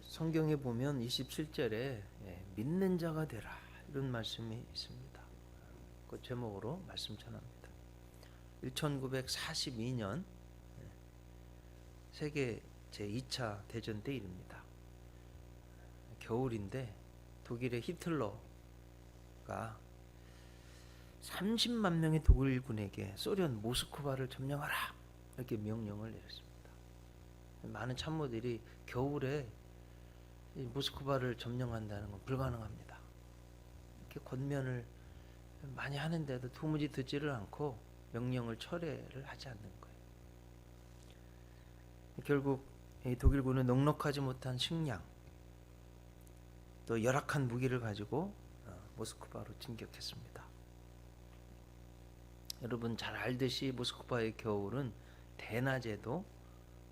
성경에 보면 27절에 믿는 자가 되라 이런 말씀이 있습니다. 그 제목으로 말씀 전합니다. 1942년 세계 제2차 대전 때 일입니다. 겨울인데 독일의 히틀러가 30만 명의 독일군에게 소련 모스크바를 점령하라 이렇게 명령을 내렸습니다. 많은 참모들이 겨울에 모스크바를 점령한다는 건 불가능합니다. 이렇게 권면을 많이 하는데도 도무지 듣지를 않고 명령을 철회를 하지 않는 거예요. 결국 독일군은 넉넉하지 못한 식량 또 열악한 무기를 가지고 모스크바로 진격했습니다. 여러분 잘 알듯이 모스크바의 겨울은 대낮에도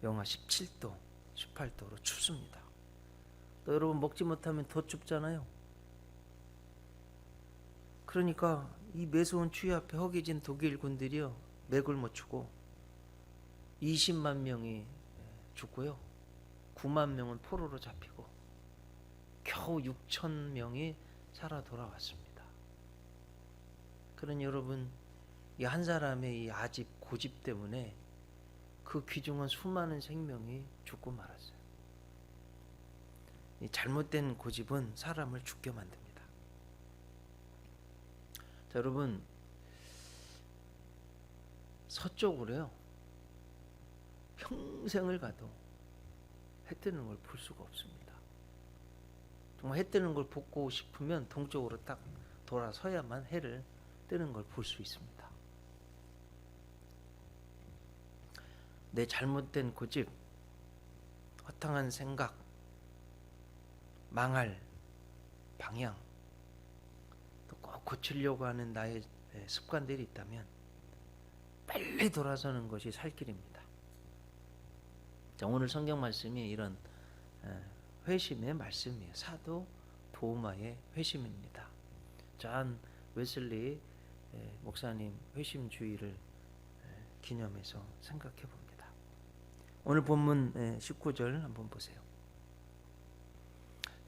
영하 17도, 18도로 춥습니다. 또 여러분 먹지 못하면 더 춥잖아요. 그러니까 이 매서운 추위 앞에 허기진 독일 군들이요 맥을 못 추고 20만 명이 죽고요 9만 명은 포로로 잡히고 겨우 6천 명이 살아 돌아왔습니다. 그러니 여러분 이 한 사람의 이 아집 고집 때문에 그 귀중한 수많은 생명이 죽고 말았어요. 이 잘못된 고집은 사람을 죽게 만듭니다. 자, 여러분 서쪽으로요 평생을 가도 해 뜨는 걸 볼 수가 없습니다. 정말 해 뜨는 걸 보고 싶으면 동쪽으로 딱 돌아서야만 해를 뜨는 걸 볼 수 있습니다. 내 잘못된 고집, 허탕한 생각, 망할 방향, 또 꼭 고치려고 하는 나의 습관들이 있다면 빨리 돌아서는 것이 살 길입니다. 자, 오늘 성경 말씀이 이런 회심의 말씀이에요. 사도 도마의 회심입니다. 존 웨슬리 목사님 회심 주일을 기념해서 생각해 봅니다. 오늘 본문 19절 한번 보세요.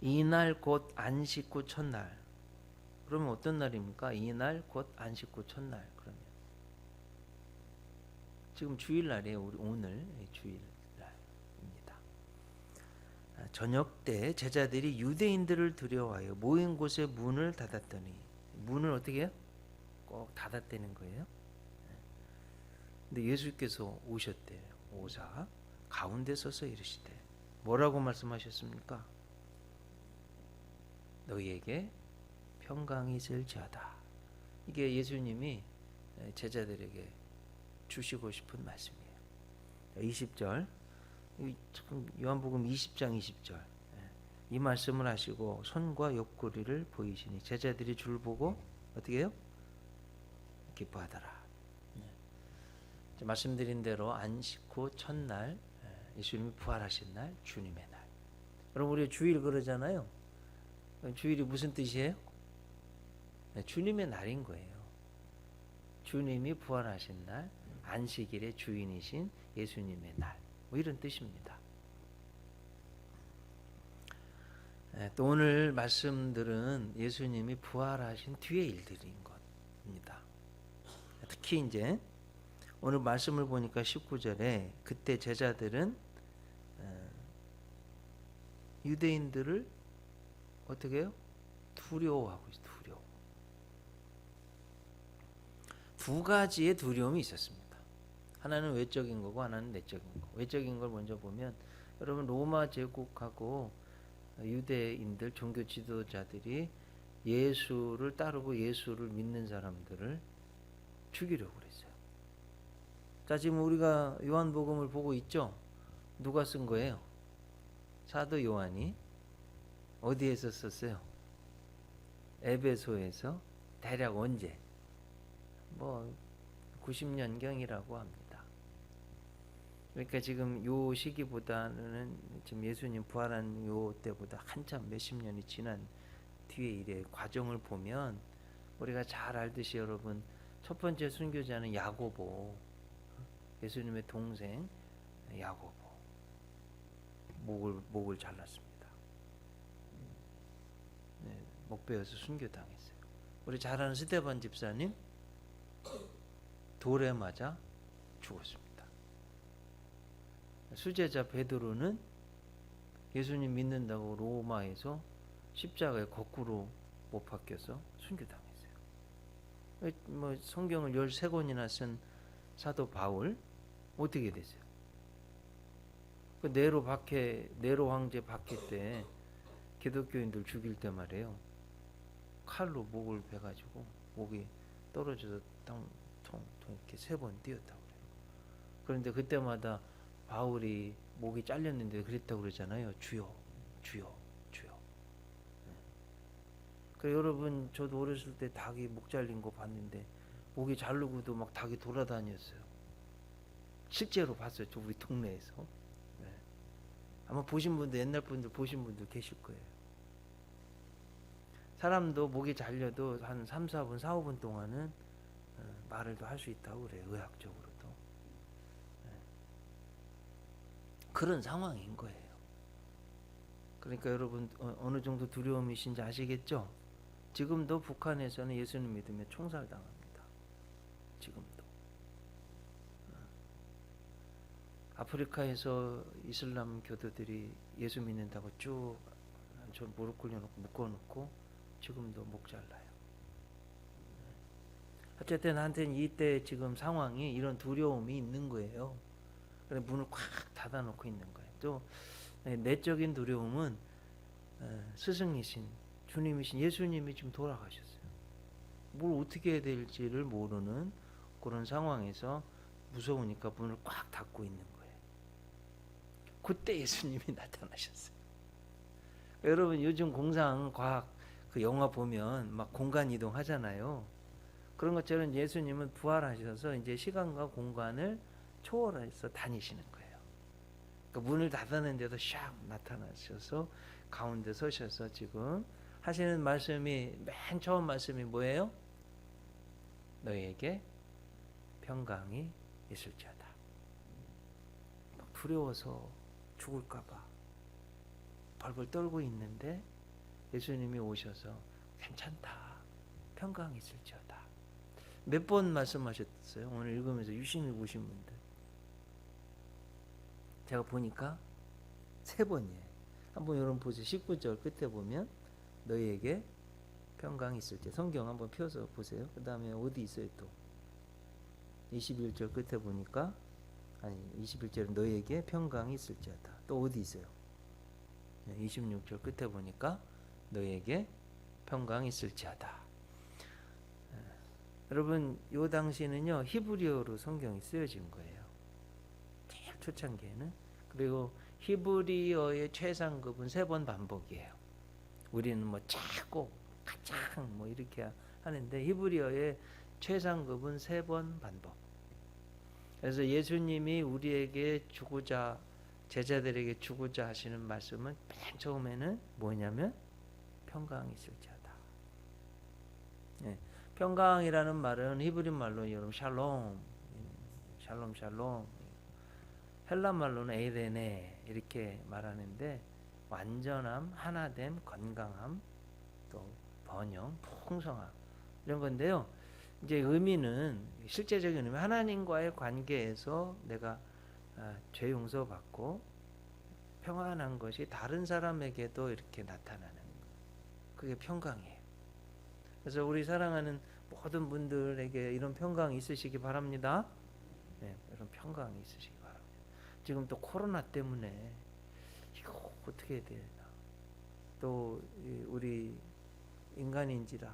이날 곧 안식 후 첫날. 그러면 어떤 날입니까? 이날 곧 안식 후 첫날. 그러면 지금 주일날이에요. 우리 오늘 주일날입니다. 저녁 때 제자들이 유대인들을 두려워하여 모인 곳에 문을 닫았더니 문을 어떻게 해요? 꼭 닫았다는 거예요. 근데 예수께서 오셨대요. 오사 가운데 서서 이르시되 뭐라고 말씀하셨습니까? 너희에게 평강이 있을지어다. 이게 예수님이 제자들에게 주시고 싶은 말씀이에요. 20절 요한복음 20장 20절 이 말씀을 하시고 손과 옆구리를 보이시니 제자들이 줄 보고 어떻게 해요? 기뻐하더라. 말씀드린 대로 안식 후 첫날 예수님이 부활하신 날 주님의 날. 여러분 우리 주일 그러잖아요. 주일이 무슨 뜻이에요? 주님의 날인 거예요. 주님이 부활하신 날 안식일의 주인이신 예수님의 날. 뭐 이런 뜻입니다. 또 오늘 말씀들은 예수님이 부활하신 뒤의 일들인 겁니다. 특히 이제 오늘 말씀을 보니까 19절에 그때 제자들은 유대인들을 어떻게 해요? 두려워하고 있어요. 두려워. 두 가지의 두려움이 있었습니다. 하나는 외적인 거고 하나는 내적인 거. 외적인 걸 먼저 보면 여러분 로마 제국하고 유대인들 종교 지도자들이 예수를 따르고 예수를 믿는 사람들을 죽이려고 그랬어요. 자, 지금 우리가 요한복음을 보고 있죠? 누가 쓴 거예요? 사도 요한이 어디에서 썼어요? 에베소에서 대략 언제? 90년경이라고 합니다. 그러니까 지금 요 시기보다는 지금 예수님 부활한 요 때보다 한참 몇십 년이 지난 뒤에 일의 과정을 보면 우리가 잘 알듯이 여러분 첫 번째 순교자는 야고보, 예수님의 동생 야고보 목을 잘랐습니다. 목베어서 순교당했어요. 우리 잘 아는 스데반 집사님 돌에 맞아 죽었습니다. 수제자 베드로는 예수님 믿는다고 로마에서 십자가에 거꾸로 못 박혀서 순교당했어요. 뭐 성경을 13권이나 쓴 사도 바울 어떻게 되세요? 그 네로 황제 박해 때 기독교인들 죽일 때 말이에요. 칼로 목을 베가지고 목이 떨어져서 통 이렇게 3번 뛰었다고 그래요. 그런데 그때마다 바울이 목이 잘렸는데 그랬다고 그러잖아요. 주여, 주여, 주여. 그 여러분 저도 어렸을 때 닭이 목 잘린 거 봤는데 목이 자르고도 막 닭이 돌아다녔어요. 실제로 봤어요. 저 우리 동네에서. 네. 아마 보신 분들 옛날 분들 보신 분들 계실 거예요. 사람도 목이 잘려도 한 3, 4분, 4, 5분 동안은 말을 할 수 있다고 그래요. 의학적으로도. 네. 그런 상황인 거예요. 그러니까 여러분 어느 정도 두려움이신지 아시겠죠? 지금도 북한에서는 예수님 믿으면 총살당합니다. 지금도. 아프리카에서 이슬람 교도들이 예수 믿는다고 쭉 저 무릎 꿇려놓고 묶어놓고 지금도 목 잘라요. 어쨌든 나한테는 이때 지금 상황이 이런 두려움이 있는 거예요. 그래서 문을 꽉 닫아놓고 있는 거예요. 또 내적인 두려움은 스승이신 주님이신 예수님이 지금 돌아가셨어요. 뭘 어떻게 해야 될지를 모르는 그런 상황에서 무서우니까 문을 꽉 닫고 있는 거예요. 그때 예수님이 나타나셨어요. 여러분 요즘 공상 과학 그 영화 보면 막 공간 이동 하잖아요. 그런 것처럼 예수님은 부활하셔서 이제 시간과 공간을 초월해서 다니시는 거예요. 그러니까 문을 닫았는데도 샥 나타나셔서 가운데 서셔서 지금 하시는 말씀이 맨 처음 말씀이 뭐예요? 너희에게 평강이 있을지어다. 막 두려워서 죽을까봐 벌벌 떨고 있는데 예수님이 오셔서 괜찮다. 평강이 있을지어다. 몇 번 말씀하셨어요? 오늘 읽으면서 유심히 보신 분들. 제가 보니까 3번이에요. 한번 여러분 보세요. 19절 끝에 보면 너희에게 평강이 있을지. 성경 한번 펴서 보세요. 그 다음에 어디 있어요 또? 21절 끝에 보니까 21절은 너희에게 평강이 있을지어다. 또 어디 있어요? 26절 끝에 보니까 너희에게 평강이 있을지어다. 여러분 요 당시는요 히브리어로 성경이 쓰여진 거예요. 제일 초창기에는. 그리고 히브리어의 최상급은 3번 반복이에요. 우리는 뭐 차고 가장 뭐 이렇게 하는데 히브리어의 최상급은 3번 반복. 그래서 예수님이 우리에게 주고자 제자들에게 주고자 하시는 말씀은 맨 처음에는 뭐냐면 평강이 있을지어다. 네. 평강이라는 말은 히브리 말로 여러분 샬롬, 샬롬, 헬라 말로는 에이레네 이렇게 말하는데 완전함, 하나됨, 건강함, 또 번영, 풍성함 이런 건데요. 이제 의미는 실제적인 의미 하나님과의 관계에서 내가 죄 용서받고 평안한 것이 다른 사람에게도 이렇게 나타나는 그게 평강이에요. 그래서 우리 사랑하는 모든 분들에게 이런 평강이 있으시기 바랍니다. 네, 이런 평강이 있으시기 바랍니다. 지금 또 코로나 때문에 이거 어떻게 해야 되나. 또 우리 인간인지라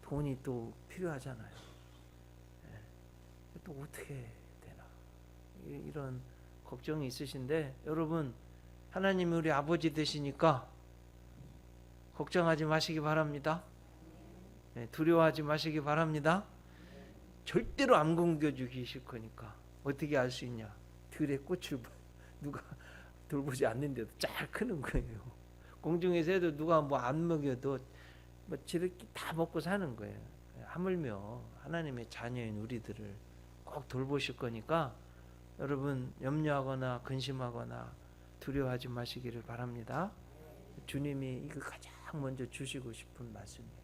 돈이 또 필요하잖아요. 네, 또 어떻게 해야 되나. 이런 걱정이 있으신데 여러분 하나님이 우리 아버지 되시니까 걱정하지 마시기 바랍니다. 네, 두려워하지 마시기 바랍니다. 절대로 안 굶겨 주실 거니까 어떻게 알 수 있냐. 들에 꽃을 누가 돌보지 않는데도 잘 크는 거예요. 공중에서 해도 누가 뭐 안 먹여도 뭐 지들끼리 다 먹고 사는 거예요. 하물며 하나님의 자녀인 우리들을 꼭 돌보실 거니까 여러분 염려하거나 근심하거나 두려워하지 마시기를 바랍니다. 주님이 이거 가장 딱 먼저 주시고 싶은 말씀이에요.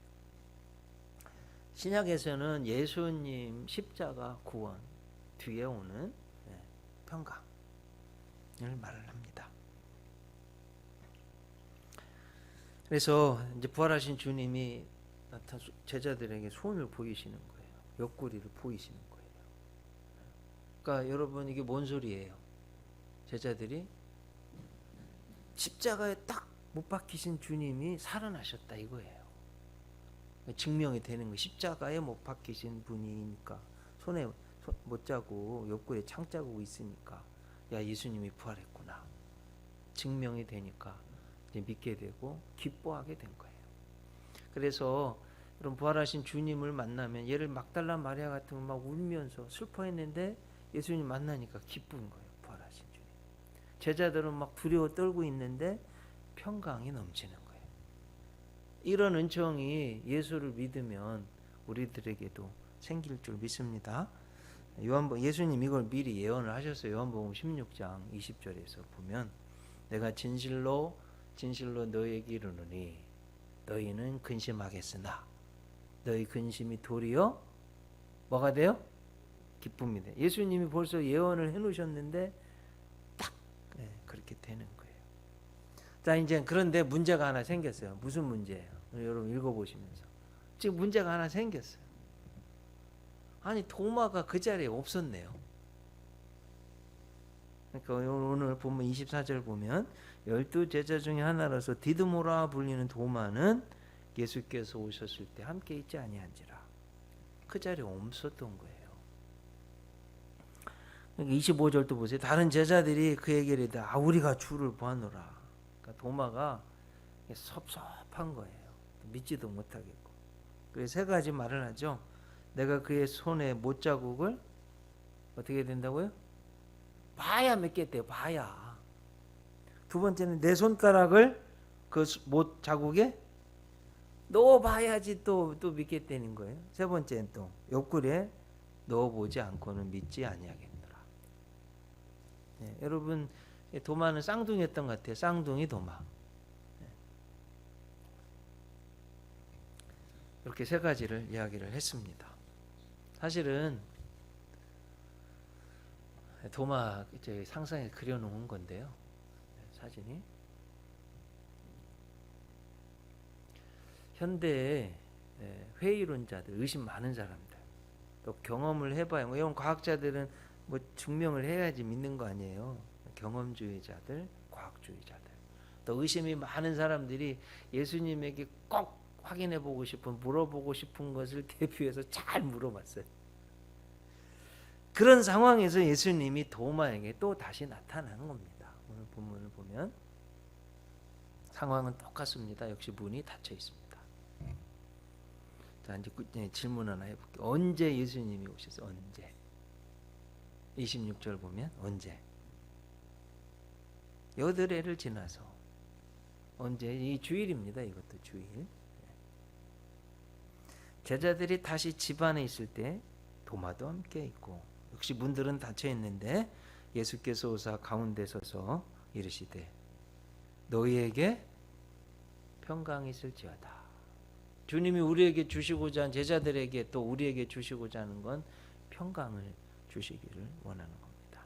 신약에서는 예수님 십자가 구원 뒤에 오는 평강을 말을 합니다. 그래서 이제 부활하신 주님이 제자들에게 손을 보이시는 거예요. 옆구리를 보이시는 거예요. 그러니까 여러분 이게 뭔 소리예요? 제자들이 십자가에 딱 못 박히신 주님이 살아나셨다 이거예요. 증명이 되는 거예요. 십자가에 못 박히신 분이니까 손에 못 자고 옆구리에 창 자국 있으니까 야 예수님이 부활했구나. 증명이 되니까 이제 믿게 되고 기뻐하게 된 거예요. 그래서 그런 부활하신 주님을 만나면 얘를 막달라 마리아 같은 거 막 울면서 슬퍼했는데 예수님 만나니까 기쁜 거예요. 부활하신 주님. 제자들은 막 두려워 떨고 있는데 평강이 넘치는 거예요. 이런 은총이 예수를 믿으면 우리들에게도 생길 줄 믿습니다. 예수님 이걸 미리 예언을 하셨어요. 요한복음 16장 20절에서 보면 내가 진실로 너희에게 이르노니 너희는 근심하겠으나 너희 근심이 도리어 뭐가 돼요? 기쁨이 돼. 예수님이 벌써 예언을 해놓으셨는데 딱 그렇게 되는 거예요. 자 이제 그런데 문제가 하나 생겼어요. 무슨 문제예요? 여러분 읽어보시면서 지금 문제가 하나 생겼어요. 아니 도마가 그 자리에 없었네요. 그러니까 오늘 보면 24절 보면 12 제자 중에 하나로서 디드모라 불리는 도마는 예수께서 오셨을 때 함께 있지 아니한지라. 그 자리에 없었던 거예요. 25절도 보세요. 다른 제자들이 그에게 이르되 우리가 주를 보았노라. 그러니까 도마가 섭섭한 거예요. 믿지도 못하겠고. 그래서 세 가지 말을 하죠. 내가 그의 손에 못자국을 어떻게 된다고요? 봐야 믿겠대요. 봐야. 두 번째는 내 손가락을 그 못 자국에 넣어봐야지 또 믿겠다는 거예요. 세 번째는 또 옆구리에 넣어보지 않고는 믿지 아니하겠노라. 여러분 도마는 쌍둥이였던 것 같아요. 쌍둥이 도마. 이렇게 세 가지를 이야기를 했습니다. 사실은 도마 이제 상상에 그려놓은 건데요. 사진이 현대의 회의론자들, 의심 많은 사람들, 또 경험을 해봐야 이런 과학자들은 뭐 증명을 해야지 믿는 거 아니에요. 경험주의자들, 과학주의자들, 또 의심이 많은 사람들이 예수님에게 꼭 확인해보고 싶은, 물어보고 싶은 것을 대표해서 잘 물어봤어요. 그런 상황에서 예수님이 도마에게 또 다시 나타나는 겁니다. 오늘 본문을 보면 상황은 똑같습니다. 역시 문이 닫혀 있습니다. 자, 이제 질문 하나 해볼게요. 언제 예수님이 오셨어요? 언제? 26절 보면 언제? 8회를 지나서 언제? 이 주일입니다. 이것도 주일. 제자들이 다시 집 안에 있을 때 도마도 함께 있고 역시 문들은 닫혀 있는데 예수께서 오사 가운데 서서 이르시되 너희에게 평강이 있을지어다. 주님이 우리에게 주시고자 한 제자들에게 또 우리에게 주시고자 하는 건 평강을 주시기를 원하는 겁니다.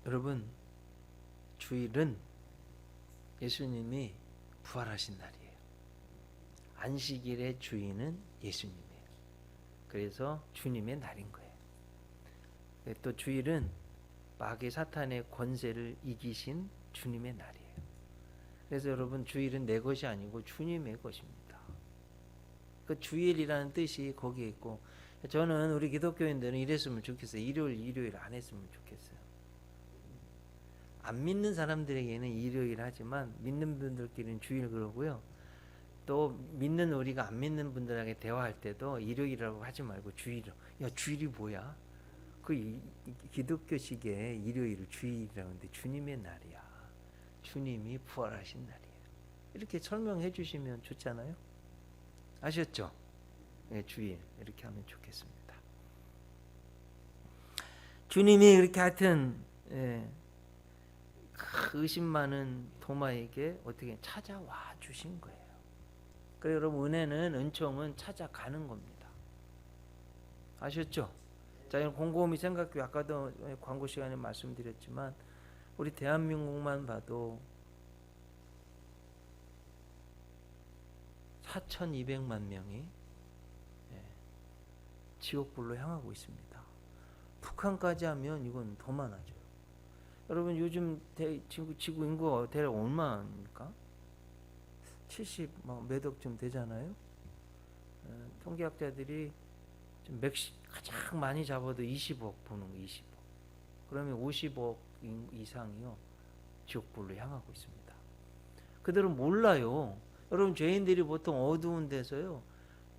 여러분 주일은 예수님이 부활하신 날이에요. 안식일의 주인은 예수님이에요. 그래서 주님의 날인 거예요. 또 주일은 마귀 사탄의 권세를 이기신 주님의 날이에요. 그래서 여러분 주일은 내 것이 아니고 주님의 것입니다. 그 주일이라는 뜻이 거기에 있고 저는 우리 기독교인들은 이랬으면 좋겠어요. 일요일 안 했으면 좋겠어요. 안 믿는 사람들에게는 일요일 하지만 믿는 분들끼리는 주일 그러고요. 또 믿는 우리가 안 믿는 분들에게 대화할 때도 일요일이라고 하지 말고 주일이라고. 야 주일이 뭐야? 그 기독교식의 일요일을 주일이라고 하는데 주님의 날이야. 주님이 부활하신 날이에요. 이렇게 설명해 주시면 좋잖아요. 아셨죠? 네, 주일 이렇게 하면 좋겠습니다. 주님이 이렇게 하여튼 그 의심 많은 도마에게 어떻게 찾아와 주신 거예요. 그래서 여러분 은혜는 은총은 찾아가는 겁니다. 아셨죠? 자, 이런 곰곰이 생각해. 아까도 광고 시간에 말씀드렸지만 우리 대한민국만 봐도 4,200만 명이 지옥불로 향하고 있습니다. 북한까지 하면 이건 더 많아져요. 여러분 요즘 지구 인구가 대략 얼마입니까? 70 몇 억쯤 되잖아요. 통계학자들이 좀 가장 많이 잡아도 20억 보는 거 20억. 그러면 50억 이상이요 지옥불로 향하고 있습니다. 그들은 몰라요. 여러분 죄인들이 보통 어두운 데서요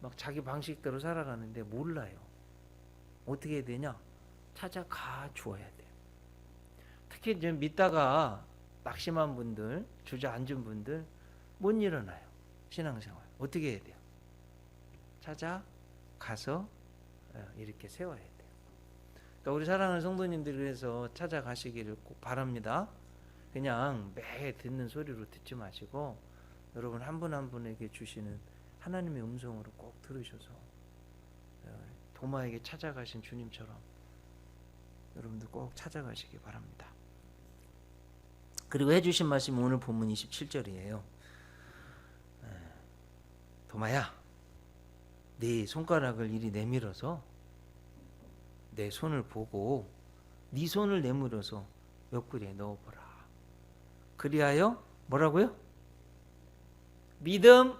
막 자기 방식대로 살아가는데 몰라요. 어떻게 해야 되냐? 찾아가 주어야 돼요. 특히 좀 믿다가 낙심한 분들, 주저앉은 분들 못 일어나요. 신앙생활 어떻게 해야 돼요? 찾아가서 이렇게 세워야 돼요. 그러니까 우리 사랑하는 성도님들 그래서 찾아가시기를 꼭 바랍니다. 그냥 매 듣는 소리로 듣지 마시고 여러분 한 분 한 분에게 주시는 하나님의 음성으로 꼭 들으셔서 도마에게 찾아가신 주님처럼 여러분들 꼭 찾아가시기 바랍니다. 그리고 해주신 말씀이 오늘 본문 27절이에요. 도마야, 네 손가락을 이리 내밀어서 내 손을 보고 네 손을 내밀어서 옆구리에 넣어보라. 그리하여 뭐라고요? 믿음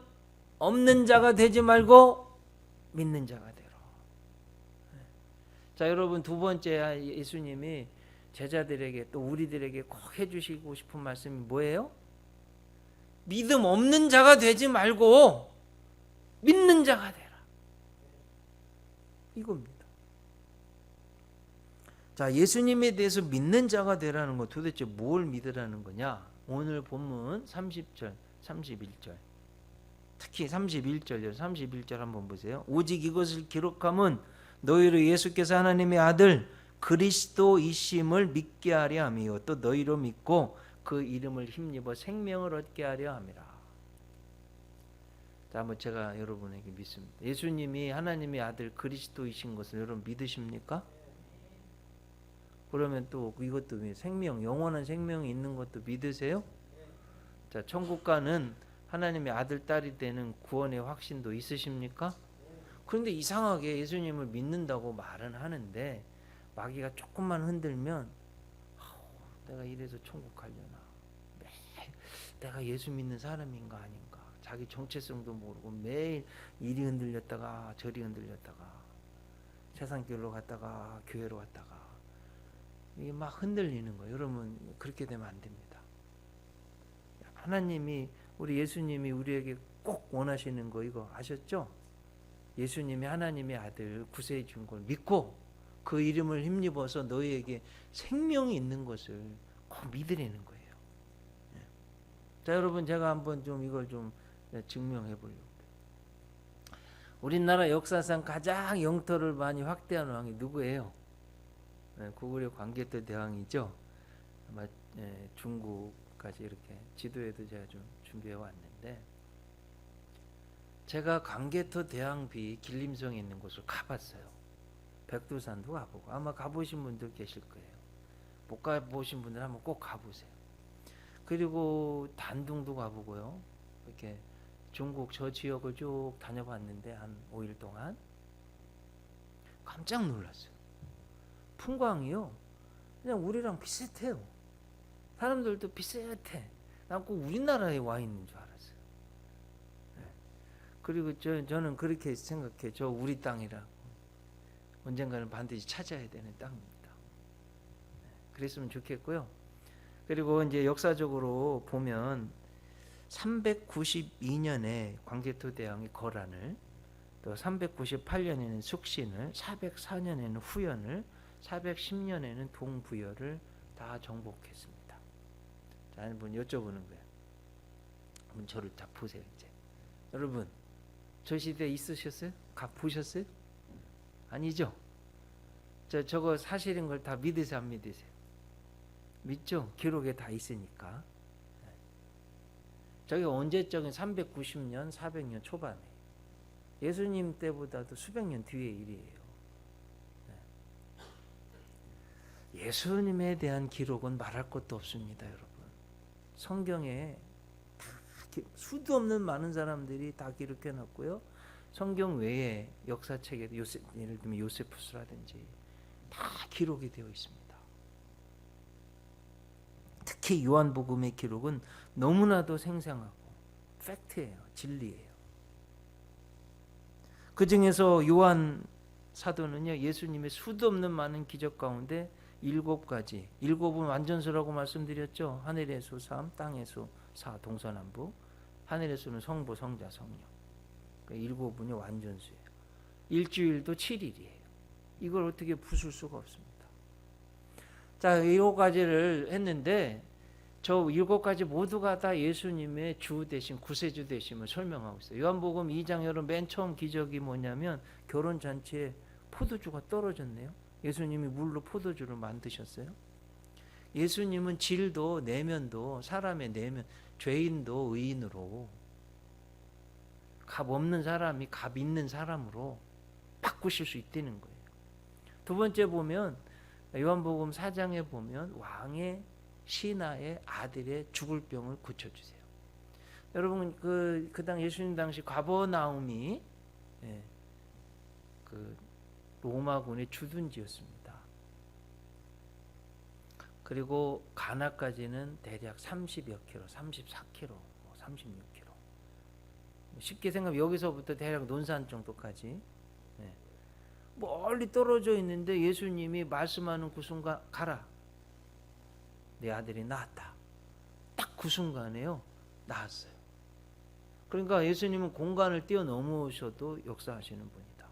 없는 자가 되지 말고 믿는 자가 되라. 자, 여러분 두 번째 예수님이 제자들에게 또 우리들에게 꼭 해주시고 싶은 말씀이 뭐예요? 믿음 없는 자가 되지 말고 믿는 자가 되라. 이겁니다. 자, 예수님에 대해서 믿는 자가 되라는 거 도대체 뭘 믿으라는 거냐? 오늘 본문 30절, 31절. 특히 31절이요. 31절 한번 보세요. 오직 이것을 기록함은 너희로 예수께서 하나님의 아들 그리스도이심을 믿게 하려 함이요 또 너희로 믿고 그 이름을 힘입어 생명을 얻게 하려 함이라. 자, 한번 제가 여러분에게 믿습니다. 예수님이 하나님의 아들 그리스도이신 것을 여러분 믿으십니까? 그러면 또 이것도 생명, 영원한 생명이 있는 것도 믿으세요? 자, 천국 가는 하나님의 아들, 딸이 되는 구원의 확신도 있으십니까? 그런데 이상하게 예수님을 믿는다고 말은 하는데 마귀가 조금만 흔들면 내가 이래서 천국 가려나? 내가 예수 믿는 사람인가 아닌가? 자기 정체성도 모르고 매일 이리 흔들렸다가 저리 흔들렸다가 세상길로 갔다가 교회로 갔다가 이게 막 흔들리는 거예요. 여러분 그렇게 되면 안 됩니다. 하나님이 우리 예수님이 우리에게 꼭 원하시는 거 이거 아셨죠? 예수님이 하나님의 아들 구세해 준 걸 믿고 그 이름을 힘입어서 너희에게 생명이 있는 것을 꼭 믿으라는 거예요. 자, 여러분 제가 한번 좀 이걸 좀 증명해 보려고. 우리나라 역사상 가장 영토를 많이 확대한 왕이 누구예요? 고구려 광개토 대왕이죠. 아마 중국까지 이렇게 지도에도 제가 좀 준비해 왔는데 제가 광개토 대왕비 길림성에 있는 곳을 가봤어요. 백두산도 가보고 아마 가보신 분들 계실 거예요. 못 가보신 분들 한번 꼭 가보세요. 그리고 단둥도 가보고요. 이렇게 중국 저 지역을 쭉 다녀봤는데 한 5일 동안 깜짝 놀랐어요. 풍광이요 그냥 우리랑 비슷해요. 사람들도 비슷해. 난 꼭 우리나라에 와 있는 줄 알았어요. 그리고 저는 그렇게 생각해. 저 우리 땅이라고. 언젠가는 반드시 찾아야 되는 땅입니다. 그랬으면 좋겠고요. 그리고 이제 역사적으로 보면 392년에 광개토 대왕이 거란을, 또 398년에는 숙신을, 404년에는 후연을, 410년에는 동부여를 다 정복했습니다. 자, 한번 여쭤보는 거예요. 한번 저를 다 보세요. 이제 여러분 저 시대에 있으셨어요? 보셨어요? 아니죠? 저거 사실인 걸 다 믿으세요, 안 믿으세요? 믿죠? 기록에 다 있으니까. 저게 언제적인 390년, 400년 초반에 예수님 때보다도 수백 년 뒤의 일이에요. 예수님에 대한 기록은 말할 것도 없습니다, 여러분. 성경에 다 수도 없는 많은 사람들이 다 기록해 놨고요. 성경 외에 역사책에 예를 들면 요세푸스라든지 다 기록이 되어 있습니다. 특히 요한복음의 기록은 너무나도 생생하고 팩트예요. 진리예요. 그 중에서 요한 사도는요, 예수님의 수도 없는 많은 기적 가운데 7가지, 7은 완전수라고 말씀드렸죠. 하늘의 수 3, 땅의 수 4, 동서남북. 하늘의 수는 성부, 성자, 성령. 그 7이 완전수예요. 일주일도 7일이에요. 이걸 어떻게 부술 수가 없습니다. 자, 7가지를 했는데 저 7가지 모두가 다 예수님의 주 되심, 구세주 되심을 설명하고 있어요. 요한복음 2장 여러분 맨 처음 기적이 뭐냐면 결혼잔치에 포도주가 떨어졌네요. 예수님이 물로 포도주를 만드셨어요. 예수님은 질도 내면도 사람의 내면, 죄인도 의인으로, 값 없는 사람이 값 있는 사람으로 바꾸실 수 있다는 거예요. 두 번째 보면 요한복음 4장에 보면 왕의 신하의 아들의 죽을 병을 고쳐주세요. 여러분 그 당 예수님 당시 가버나움이 그 로마군의 주둔지였습니다. 그리고 가나까지는 대략 30여 킬로, 34킬로, 36킬로. 쉽게 생각하면 여기서부터 대략 논산 정도까지 멀리 떨어져 있는데 예수님이 말씀하는 그 순간 가라. 내 아들이 나았다. 딱 그 순간에요. 나았어요. 그러니까 예수님은 공간을 뛰어넘으셔도 역사하시는 분이다.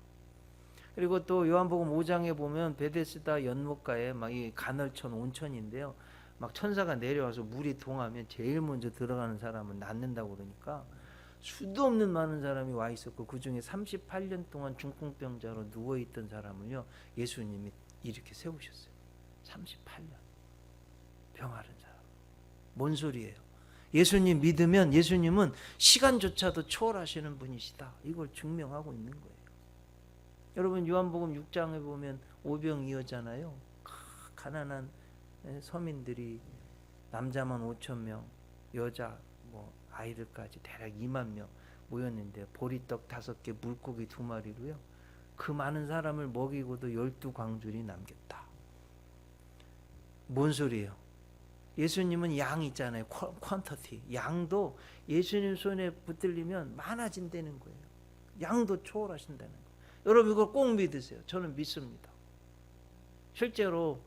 그리고 또 요한복음 5장에 보면 베데스다 연못가에 막 이 간헐천 온천인데요. 막 천사가 내려와서 물이 동하면 제일 먼저 들어가는 사람은 낫는다고 그러니까 수도 없는 많은 사람이 와 있었고 그 중에 38년 동안 중풍병자로 누워 있던 사람을요 예수님이 이렇게 세우셨어요. 38년 병 앓은 사람. 뭔 소리예요? 예수님 믿으면 예수님은 시간조차도 초월하시는 분이시다. 이걸 증명하고 있는 거예요. 여러분 요한복음 6장에 보면 오병이어잖아요. 가난한 서민들이 남자만 5,000명, 여자 뭐 아이들까지 대략 2만 명 모였는데 보리떡 5개, 물고기 2마리로요. 그 많은 사람을 먹이고도 12광줄이 남겼다. 뭔 소리예요? 예수님은 양 있잖아요. 퀀터티. 양도 예수님 손에 붙들리면 많아진다는 거예요. 양도 초월하신다는 거예요. 여러분 이걸 꼭 믿으세요. 저는 믿습니다. 실제로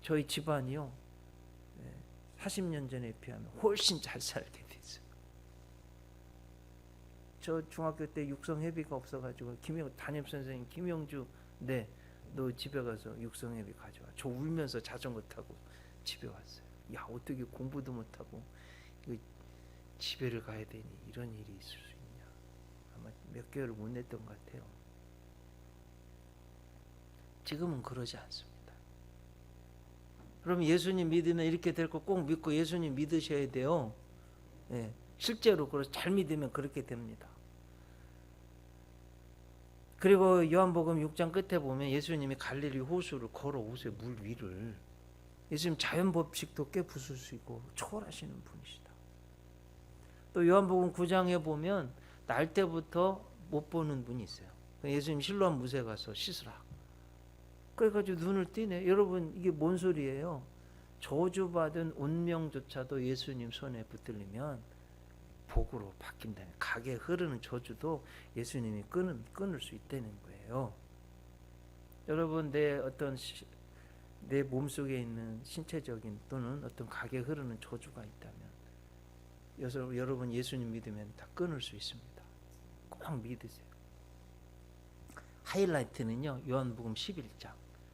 저희 집안이요 40년 전에 비하면 훨씬 잘 살게 됐어요. 저 중학교 때 육성회비가 없어가지고 담임선생님 김영주 너 집에 가서 육성회비 가져와. 저 울면서 자전거 타고 집에 왔어요. 야 어떻게 공부도 못하고 집에를 가야 되니 이런 일이 있을 수 있냐. 아마 몇 개월을 못 냈던 것 같아요. 지금은 그러지 않습니다. 그럼 예수님 믿으면 이렇게 될 거 꼭 믿고 예수님 믿으셔야 돼요. 실제로 그래서 잘 믿으면 그렇게 됩니다. 그리고 요한복음 6장 끝에 보면 예수님이 갈릴리 호수를 걸어오세요. 물 위를. 예수님 자연법칙도 깨부술 수 있고 초월하시는 분이시다. 또 요한복음 9장에 보면 날 때부터 못 보는 분이 있어요. 예수님 실로암 무새 가서 씻으라. 그래가지고 눈을 띄네. 여러분 이게 뭔 소리예요? 저주받은 운명조차도 예수님 손에 붙들리면 복으로 바뀐다. 각에 흐르는 저주도 예수님이 끊을 수 있다는 거예요. 여러분 내 몸속에 있는 신체적인 또는 어떤 각에 흐르는 저주가 있다면 여러분 예수님 믿으면 다 끊을 수 있습니다. 꼭 믿으세요. 하이라이트는요 요한복음 11장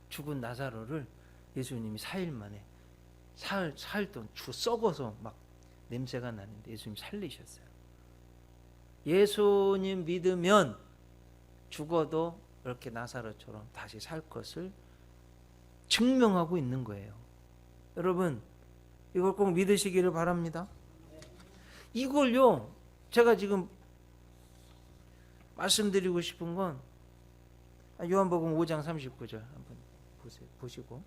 죽은 나사로를 예수님이 4일 만에 사흘 동안 썩어서 막 냄새가 나는데 예수님 살리셨어요. 예수님 믿으면 죽어도 이렇게 나사로처럼 다시 살 것을 증명하고 있는 거예요. 여러분 이걸 꼭 믿으시기를 바랍니다. 이걸요, 제가 지금 말씀드리고 싶은 건 요한복음 5장 39절 한번 보시고,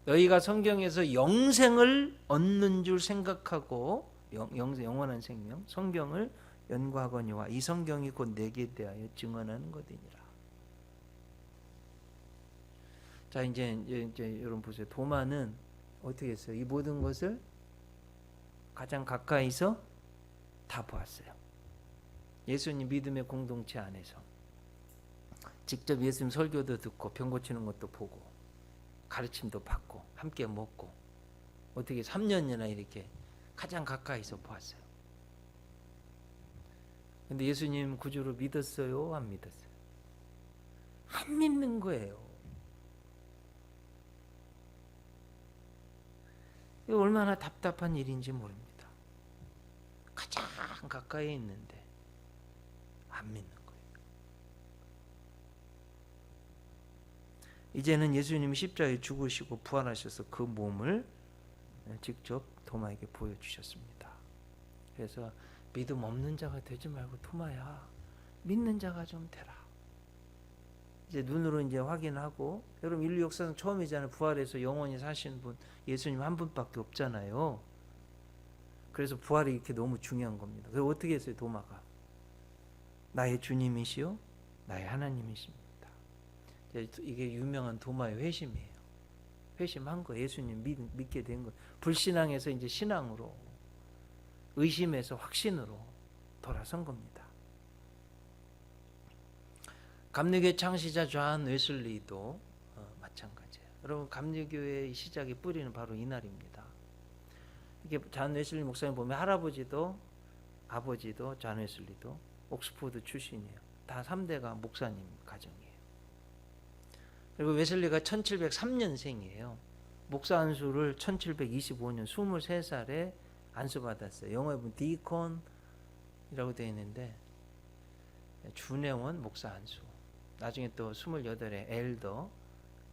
너희가 성경에서 영생을 얻는 줄 생각하고 영원한 생명, 성경을 연구하거니와 이 성경이 곧 내게 대하여 증언하는 것이니라. 자, 이제 여러분 보세요. 도마는 어떻게 했어요? 이 모든 것을 가장 가까이서 다 보았어요. 예수님 믿음의 공동체 안에서 직접 예수님 설교도 듣고 병 고치는 것도 보고 가르침도 받고 함께 먹고 어떻게 3년이나 이렇게 가장 가까이서 보았어요. 근데 예수님 구주로 믿었어요? 안 믿었어요? 안 믿는 거예요. 이거 얼마나 답답한 일인지 모릅니다. 가장 가까이 있는데 안 믿는 거예요. 이제는 예수님이 십자가에 죽으시고 부활하셔서 그 몸을 직접 도마에게 보여주셨습니다. 그래서 믿음 없는 자가 되지 말고 도마야, 믿는 자가 좀 되라. 이제 눈으로 이제 확인하고, 여러분 인류 역사상 처음이잖아요. 부활해서 영원히 사신 분 예수님 한 분밖에 없잖아요. 그래서 부활이 이렇게 너무 중요한 겁니다. 그래서 어떻게 했어요? 도마가 나의 주님이시요 나의 하나님이십니다. 이게 유명한 도마의 회심이에요. 회심한 거, 예수님 믿게 된 거. 불신앙에서 이제 신앙으로, 의심에서 확신으로 돌아선 겁니다. 감리교의 창시자 존 웨슬리도 마찬가지예요. 여러분 감리교의 시작의 뿌리는 바로 이 날입니다. 이게 존 웨슬리 목사님 보면 할아버지도 아버지도 존 웨슬리도 옥스포드 출신이에요. 다 3대가 목사님 가정이에요. 그리고 웨슬리가 1703년생이에요. 목사 안수를 1725년 23살에 안수받았어요. 영어에 보면 디콘이라고 되어 있는데 준회원 목사 안수. 나중에 또 28에 엘더,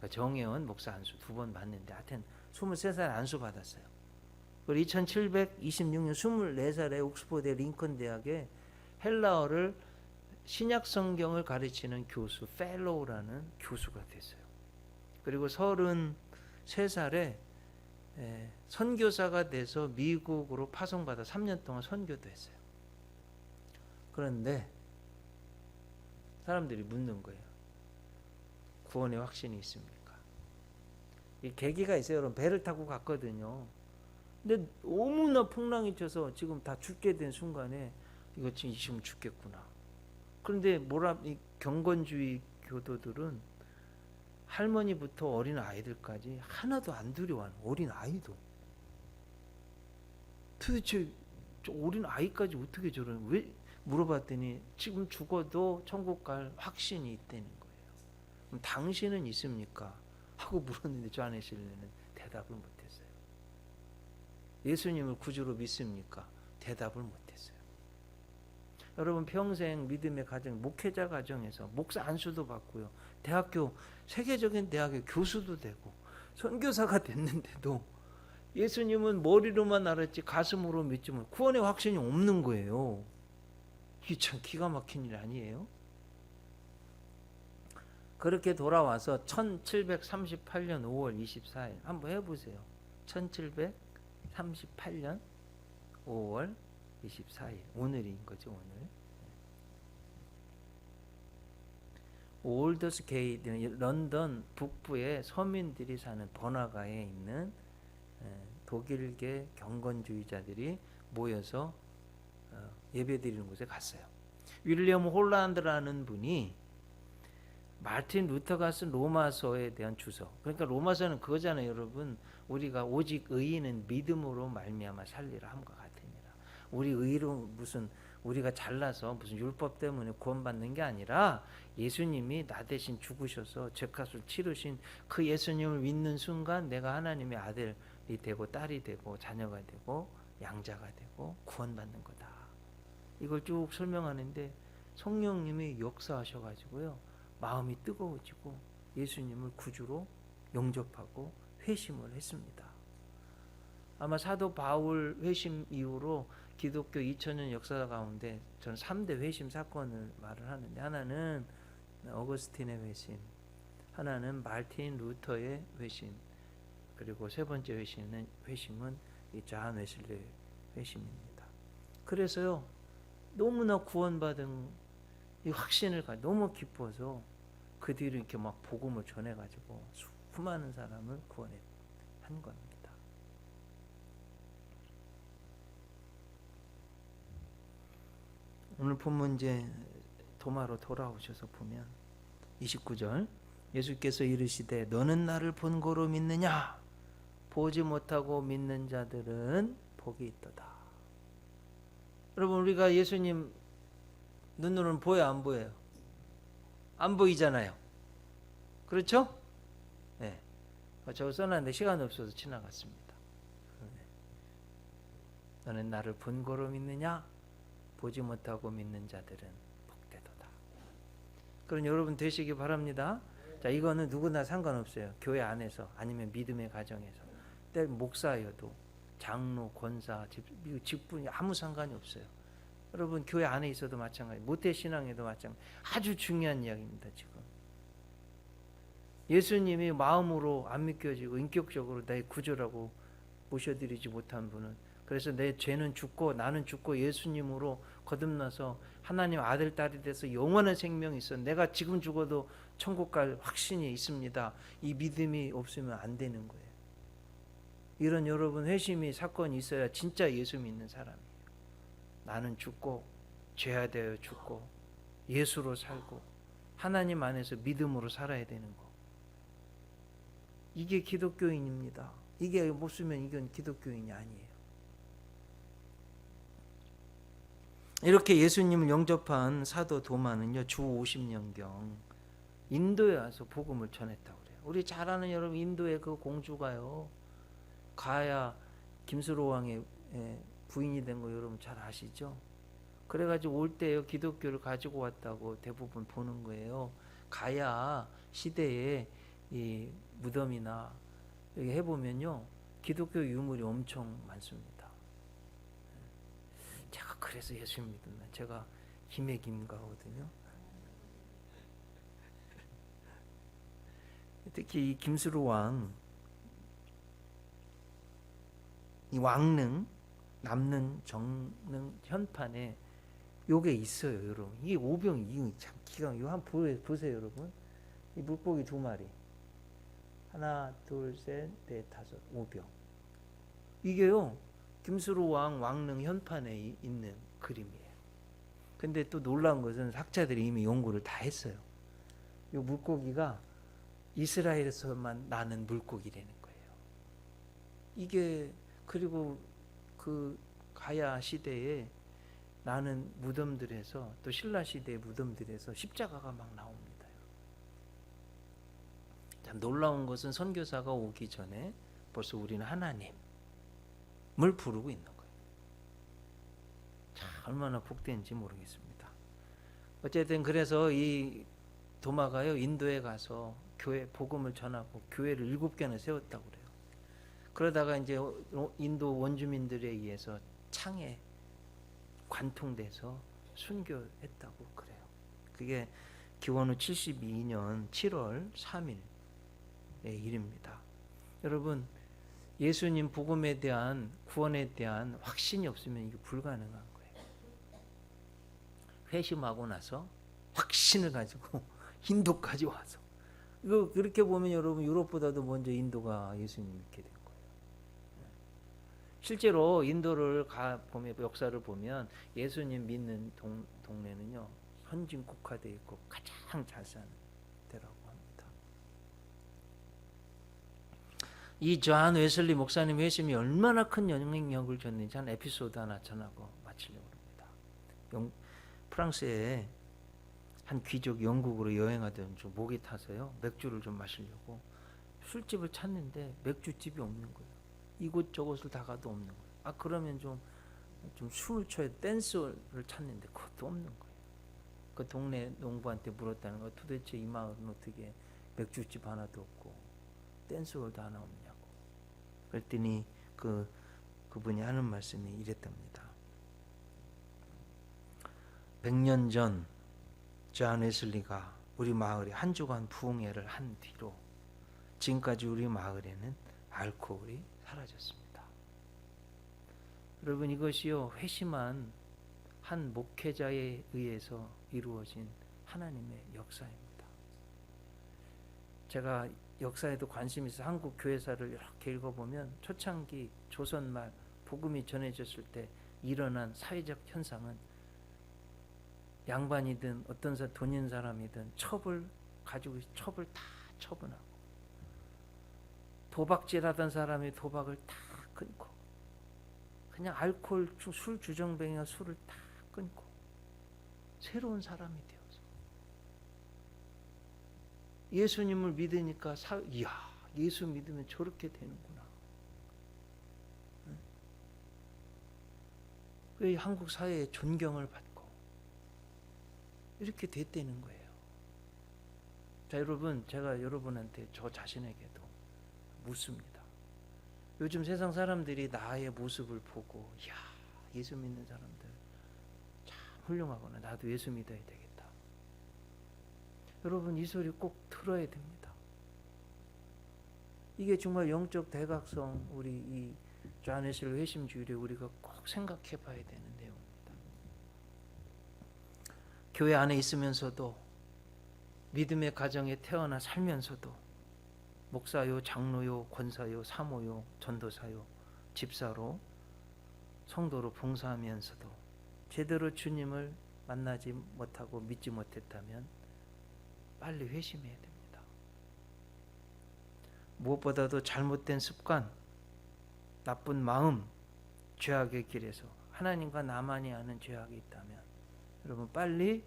정회원 목사 안수 2번 받는데 하여튼 23살 안수 받았어요. 그리고 1726년 24살에 옥스포드 링컨 대학에 헬라어를 신약 성경을 가르치는 교수, 펠로우라는 교수가 됐어요. 그리고 33살에 선교사가 돼서 미국으로 파송받아 3년 동안 선교도 했어요. 그런데 사람들이 묻는 거예요. 구원의 확신이 있습니까? 이 계기가 있어요. 여러분 배를 타고 갔거든요. 근데 너무나 풍랑이 쳐서 지금 다 죽게 된 순간에 이거 지금 죽겠구나. 그런데 이 경건주의 교도들은 할머니부터 어린 아이들까지 하나도 안 두려워하는, 어린 아이도. 도대체 어린 아이까지 어떻게 저러는, 왜 물어봤더니 지금 죽어도 천국 갈 확신이 있다는 거예요. 그럼 당신은 있습니까? 하고 물었는데 존 웨슬리는 대답을 못했어요. 예수님을 구주로 믿습니까? 대답을 못했어요. 여러분 평생 믿음의 가정, 목회자 가정에서 목사 안수도 받고요, 대학교, 세계적인 대학의 교수도 되고 선교사가 됐는데도 예수님은 머리로만 알았지 가슴으로 믿지 못, 구원의 확신이 없는 거예요. 이게 참 기가 막힌 일 아니에요? 그렇게 돌아와서 1738년 5월 24일 한번 해보세요. 1738년 5월 24일 오늘인 거죠. 오늘. 올더스 게이트, 런던 북부의 서민들이 사는 번화가에 있는 독일계 경건주의자들이 모여서 예배드리는 곳에 갔어요. 윌리엄 홀란드라는 분이 마틴 루터가 쓴 로마서에 대한 주석, 그러니까 로마서는 그거잖아요. 여러분 우리가 오직 의인은 믿음으로 말미암아 살리라 함과 같으니라. 우리 의로 무슨 우리가 잘나서 무슨 율법 때문에 구원받는 게 아니라 예수님이 나 대신 죽으셔서 죄값을 치르신 그 예수님을 믿는 순간 내가 하나님의 아들이 되고 딸이 되고 자녀가 되고 양자가 되고 구원받는 거다. 이걸 쭉 설명하는데 성령님이 역사하셔가지고요, 마음이 뜨거워지고 예수님을 구주로 영접하고 회심을 했습니다. 아마 사도 바울 회심 이후로 기독교 2000년 역사 가운데 저는 3대 회심 사건을 말을 하는데, 하나는 어거스틴의 회심, 하나는 마르틴 루터의 회심, 그리고 세 번째 회심은 이 존 웨슬리 회심입니다. 그래서요, 너무나 구원받은 이 확신을 가지고 너무 기뻐서 그 뒤로 이렇게 막 복음을 전해가지고 수많은 사람을 구원한 겁니다. 오늘 본문 이제 도마로 돌아오셔서 보면 29절, 예수께서 이르시되 너는 나를 본고로 믿느냐? 보지 못하고 믿는 자들은 복이 있도다. 여러분, 우리가 예수님 눈으로는 보여 안 보여요? 안 보이잖아요. 그렇죠? 네. 저거 써놨는데 시간이 없어서 지나갔습니다. 너는 나를 본고로 믿느냐? 보지 못하고 믿는 자들은 복되도다. 그럼 여러분 되시기 바랍니다. 자, 이거는 누구나 상관없어요. 교회 안에서 아니면 믿음의 가정에서, 때 목사여도 장로, 권사, 직분이 아무 상관이 없어요. 여러분 교회 안에 있어도 마찬가지, 모태신앙에도 마찬가지. 아주 중요한 이야기입니다. 지금 예수님이 마음으로 안 믿겨지고 인격적으로 나의 구주라고 모셔드리지 못한 분은, 그래서 내 죄는 죽고 나는 죽고 예수님으로 거듭나서 하나님 아들 딸이 돼서 영원한 생명이 있어, 내가 지금 죽어도 천국 갈 확신이 있습니다. 이 믿음이 없으면 안 되는 거예요. 이런 여러분 회심이 사건이 있어야 진짜 예수 믿는 사람이에요. 나는 죽고 죄하되어 죽고 예수로 살고 하나님 안에서 믿음으로 살아야 되는 거, 이게 기독교인입니다. 이게 못 쓰면 이건 기독교인이 아니에요. 이렇게 예수님을 영접한 사도 도마는요, 주 50년경 인도에 와서 복음을 전했다고 그래요. 우리 잘 아는 여러분, 인도의 그 공주가요, 가야 김수로 왕의 부인이 된 거 여러분 잘 아시죠? 그래가지고 올 때요, 기독교를 가지고 왔다고 대부분 보는 거예요. 가야 시대에 이 무덤이나 여기 해보면요, 기독교 유물이 엄청 많습니다. 제가 그래서 예수 믿으면 제가 힘의 김가거든요. 특히 이 김수로 왕, 이 왕릉, 남릉, 정릉 현판에 요게 있어요, 여러분. 이게 오병, 이거 참 기가, 이거 한번 보세요, 여러분. 이 물고기 2마리, 하나, 둘, 셋, 넷, 다섯, 5병. 이게요, 김수로 왕 왕릉 현판에 있는 그림이에요. 근데 또 놀라운 것은 학자들이 이미 연구를 다 했어요. 이 물고기가 이스라엘에서만 나는 물고기라는 거예요. 이게, 그리고 그 가야 시대에 나는 무덤들에서, 또 신라 시대의 무덤들에서 십자가가 막 나옵니다. 참 놀라운 것은 선교사가 오기 전에 벌써 우리는 하나님을 부르고 있는 거예요. 참 얼마나 복된지 모르겠습니다. 어쨌든 그래서 이 도마가요, 인도에 가서 교회 복음을 전하고 교회를 7개나 세웠다고 그래요. 그러다가 이제 인도 원주민들에 의해서 창에 관통돼서 순교했다고 그래요. 그게 기원 후 72년 7월 3일의 일입니다. 여러분, 예수님 복음에 대한, 구원에 대한 확신이 없으면 이게 불가능한 거예요. 회심하고 나서 확신을 가지고 인도까지 와서, 이거 그렇게 보면 여러분 유럽보다도 먼저 인도가 예수님 믿게 된 거예요. 실제로 인도를 보면, 역사를 보면 예수님 믿는 동네는요, 선진 국화되어 있고 가장 잘 사는 데라고 합니다. 이 존 웨슬리 목사님 회심이 얼마나 큰 영향력을 줬는지 한 에피소드 하나 전하고 마치려고 합니다. 프랑스에 한 귀족 영국으로 여행하던 중 목이 타서요, 맥주를 좀 마시려고 술집을 찾는데 맥주집이 없는 거예요. 이곳저곳을 다 가도 없는 거예요. 그러면 좀 춤을 춰야 댄스를 찾는데 그것도 없는 거예요. 그 동네 농부한테 물었다는 거, 도대체 이 마을은 어떻게 맥주집 하나도 없고 댄스홀도 하나 없냐고. 그랬더니 그 그분이 하는 말씀이 이랬답니다. 100년 전 존 웨슬리가 우리 마을에 한 주간 부흥회를 한 뒤로 지금까지 우리 마을에는 알코올이 사라졌습니다. 여러분, 이것이요 회심한 한 목회자에 의해서 이루어진 하나님의 역사입니다. 제가 역사에도 관심이 있어 한국 교회사를 이렇게 읽어보면 초창기 조선말 복음이 전해졌을 때 일어난 사회적 현상은 양반이든 어떤 돈 있는 사람이든 첩을 가지고 첩을 다 처분하고, 도박질하던 사람이 도박을 다 끊고, 그냥 알코올 술 주정뱅이가 술을 다 끊고 새로운 사람이 되어서 예수님을 믿으니까 이야, 예수 믿으면 저렇게 되는구나. 왜 한국 사회에 존경을 받고 이렇게 됐다는 거예요. 자, 여러분, 제가 여러분한테 저 자신에게도 묻습니다. 요즘 세상 사람들이 나의 모습을 보고 이야, 예수 믿는 사람들 참 훌륭하구나, 나도 예수 믿어야 되겠다. 여러분, 이 소리 꼭 들어야 됩니다. 이게 정말 영적 대각성, 우리 이 존 웨슬리 회심주일에 우리가 꼭 생각해 봐야 되는 내용입니다. 교회 안에 있으면서도, 믿음의 가정에 태어나 살면서도, 목사요, 장로요, 권사요, 사모요, 전도사요, 집사로, 성도로 봉사하면서도 제대로 주님을 만나지 못하고 믿지 못했다면 빨리 회심해야 됩니다. 무엇보다도 잘못된 습관, 나쁜 마음, 죄악의 길에서 하나님과 나만이 아는 죄악이 있다면 여러분 빨리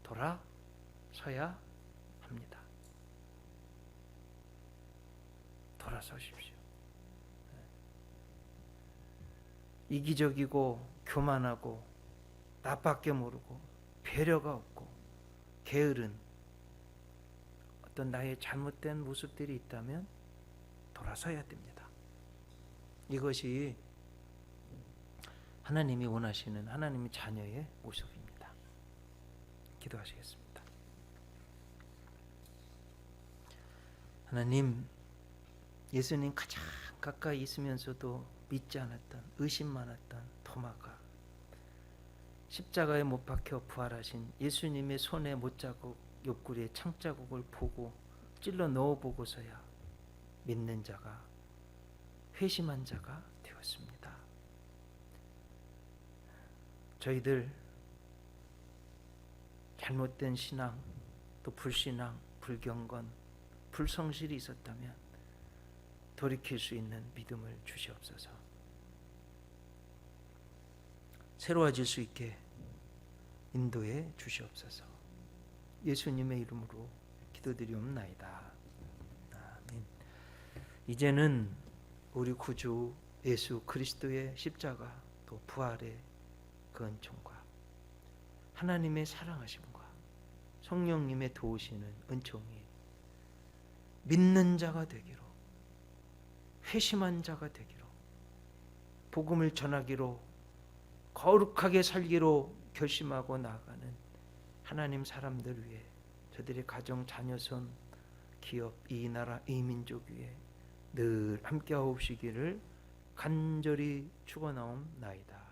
돌아서야 합니다. 돌아서십시오. 이기적이고 교만하고 나밖에 모르고 배려가 없고 게으른 어떤 나의 잘못된 모습들이 있다면 돌아서야 됩니다. 이것이 하나님이 원하시는 하나님의 자녀의 모습입니다. 기도하시겠습니다. 하나님, 예수님 가장 가까이 있으면서도 믿지 않았던, 의심 많았던 도마가 십자가에 못 박혀 부활하신 예수님의 손에 못자국, 옆구리에 창자국을 보고 찔러 넣어보고서야 믿는 자가, 회심한 자가 되었습니다. 저희들 잘못된 신앙, 또 불신앙, 불경건, 불성실이 있었다면 돌이킬 수 있는 믿음을 주시옵소서. 새로워질 수 있게 인도해 주시옵소서. 예수님의 이름으로 기도드리옵나이다. 아멘. 이제는 우리 구주 예수 그리스도의 십자가 또 부활의 그 은총과 하나님의 사랑하심과 성령님의 도우시는 은총이 믿는 자가 되기로, 회심한 자가 되기로, 복음을 전하기로, 거룩하게 살기로 결심하고 나아가는 하나님 사람들 위해, 저들의 가정, 자녀손, 기업, 이 나라, 이 민족 위에 늘 함께하옵시기를 간절히 축원하옵나이다.